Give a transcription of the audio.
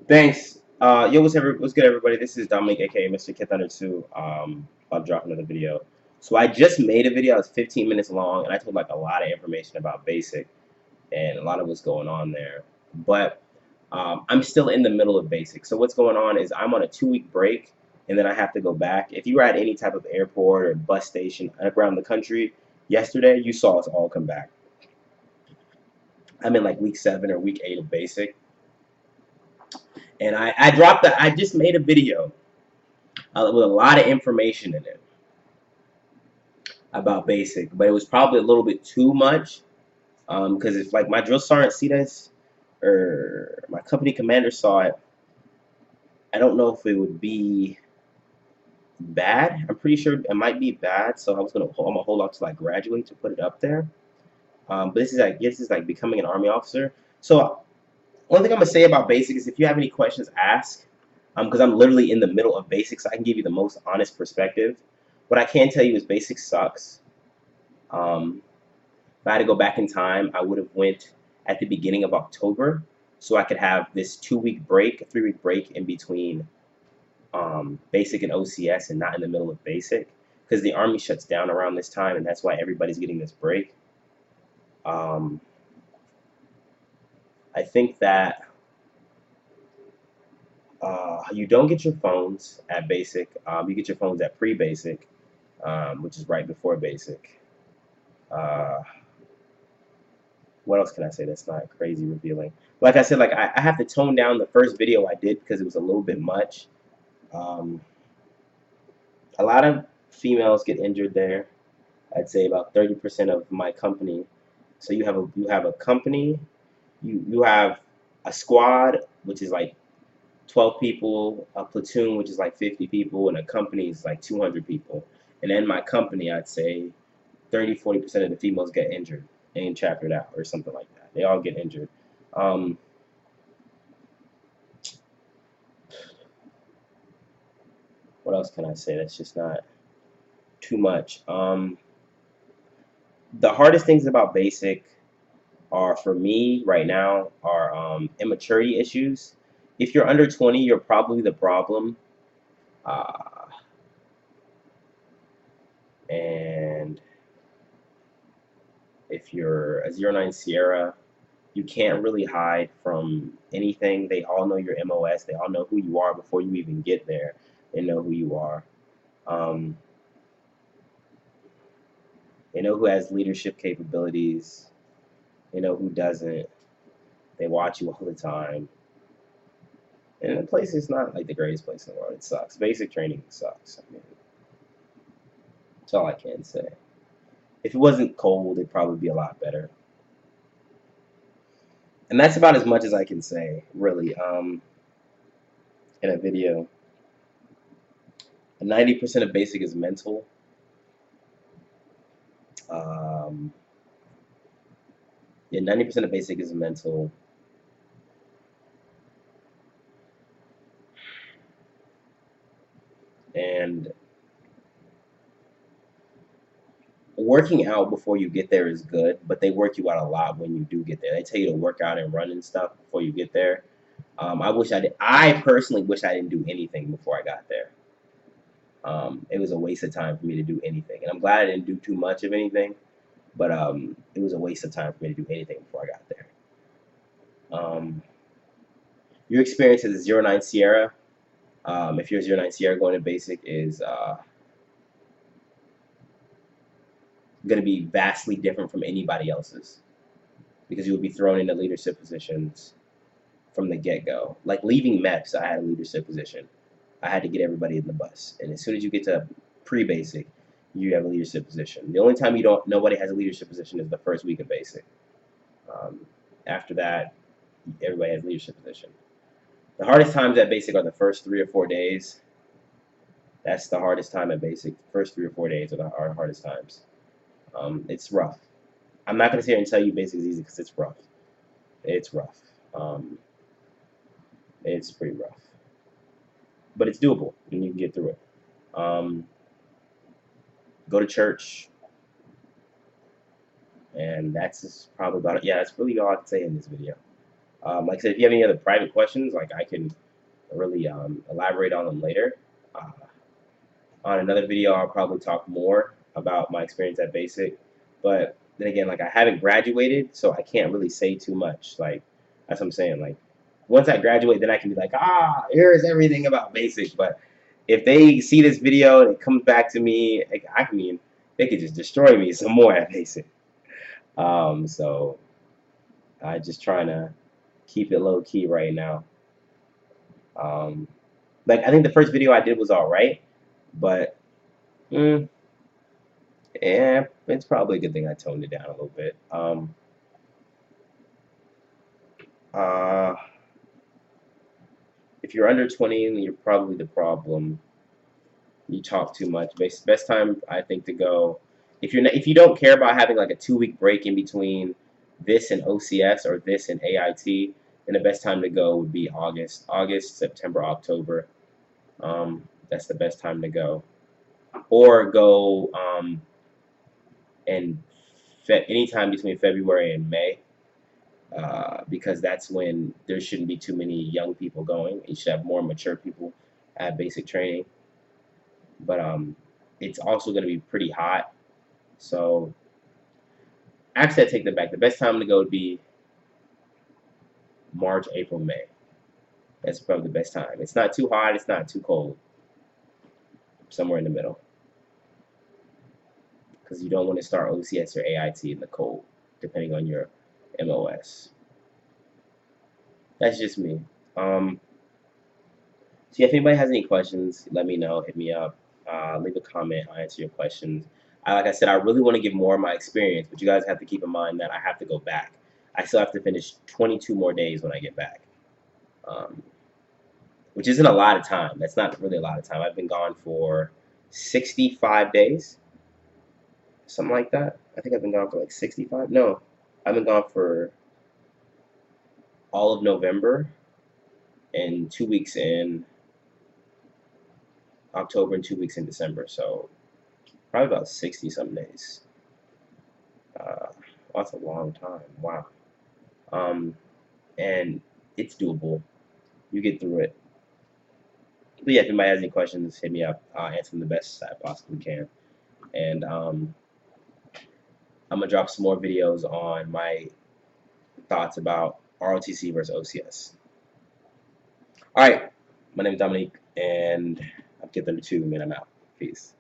Thanks. Yo, what's good, everybody? This is Dominic, aka Mr. Kid Thunder 2. I'll drop another video. So I just made a video. It's 15 minutes long, and I told like a lot of information about Basic and a lot of what's going on there. But I'm still in the middle of Basic. So what's going on is I'm on a 2 week break, and then I have to go back. If you were at any type of airport or bus station around the country yesterday, you saw us all come back. I'm in like week 7 or week 8 of Basic, and I just made a video with a lot of information in it about Basic, but it was probably a little bit too much because if like my drill sergeant see this or my company commander saw it, I don't know if it would be bad. I'm pretty sure it might be bad, so I'm gonna hold off till I graduate to put it up there. But this is like becoming an army officer. So one thing I'm gonna say about Basic is if you have any questions, ask. Because I'm literally in the middle of Basic, so I can give you the most honest perspective. What I can tell you is Basic sucks. Um, if I had to go back in time, I would have went at the beginning of October, so I could have this 2 week break, a 3 week break in between Basic and OCS, and not in the middle of Basic, because the Army shuts down around this time, and that's why everybody's getting this break. Um, I think that you don't get your phones at Basic. You get your phones at pre-Basic, which is right before Basic. Uh, what else can I say that's not crazy revealing? Like I said, like I have to tone down the first video I did because it was a little bit much. Um, a lot of females get injured there. I'd say about 30% of my company. So you have a company, you have a squad, which is like 12 people, a platoon, which is like 50 people, and a company is like 200 people. And in my company, I'd say 30-40% of the females get injured and chaptered out or something like that. They all get injured. Um, what else can I say? That's just not too much. The hardest things about basic are for me right now are immaturity issues. If you're under 20, you're probably the problem. Uh, and if you're a zero 09 Sierra, you can't really hide from anything. They all know your MOS. They all know who you are before you even get there. They know who you are. Um, they know who has leadership capabilities. They know who doesn't. They watch you all the time. And the place is not like the greatest place in the world. It sucks. Basic training sucks. I mean, that's all I can say. If it wasn't cold, it'd probably be a lot better. And that's about as much as I can say, really, in a video. 90% of basic is mental. Um, yeah, 90% of basic is mental. And working out before you get there is good, but they work you out a lot when you do get there. They tell you to work out and run and stuff before you get there. I wish I did. I personally wish I didn't do anything before I got there. It was a waste of time for me to do anything, and I'm glad I didn't do too much of anything. But it was a waste of time for me to do anything before I got there. Um, your experience as a zero 09 Sierra, if you're a zero 09 Sierra going to basic, is going to be vastly different from anybody else's because you will be thrown into leadership positions from the get go. Like leaving MEPS, I had a leadership position. I had to get everybody in the bus, and as soon as you get to pre-basic, you have a leadership position. The only time you don't nobody has a leadership position is the first week of basic. Um, After that, everybody has a leadership position. The hardest times at basic are the first 3 or 4 days. That's the hardest time at basic. First 3 or 4 days are the hardest times. It's rough. I'm not gonna sit here and tell you basic is easy because it's rough. It's rough. Um, it's pretty rough, but it's doable and you can get through it. Um, Go to church, and that's just probably about it. Yeah, that's really all I can say in this video. Like I said, if you have any other private questions, like I can really elaborate on them later. Uh, on another video, I'll probably talk more about my experience at Basic. But then again, like I haven't graduated, so I can't really say too much. Like that's what I'm saying. Like once I graduate, then I can be like, here is everything about Basic. But if they see this video and it comes back to me, like, I mean, they could just destroy me some more at Basic. So I just trying to keep it low key right now. Um, like I think the first video I did was all right, but mm, yeah, it's probably a good thing I toned it down a little bit. Uh, if you're under 20, you're probably the problem. You talk too much. Best time I think to go if you don't care about having like a 2 week break in between this and OCS or this and AIT, then the best time to go would be August, September, October. That's the best time to go, or go and anytime between February and May. Because that's when there shouldn't be too many young people going. You should have more mature people at basic training. But it's also going to be pretty hot. So actually, I take that back. The best time to go would be March, April, May. That's probably the best time. It's not too hot. It's not too cold. Somewhere in the middle. Because you don't want to start OCS or AIT in the cold, depending on your MOS. That's just me. So yeah, if anybody has any questions, let me know. Hit me up. Leave a comment. I'll answer your questions. Like I said, I really want to give more of my experience, but you guys have to keep in mind that I have to go back. I still have to finish 22 more days when I get back, um, which isn't a lot of time. That's not really a lot of time. I've been gone for 65 days, something like that. I think I've been gone for like 65. No, I've been gone for all of November and 2 weeks in October and 2 weeks in December. So probably about 60 some days. That's a long time. Wow. And it's doable. You get through it. But yeah, if anybody has any questions, hit me up. I'll answer them the best I possibly can. And I'm gonna drop some more videos on my thoughts about ROTC versus OCS. All right, my name is Dominique, and I'm Kid Thunder 2, and I'm out. Peace.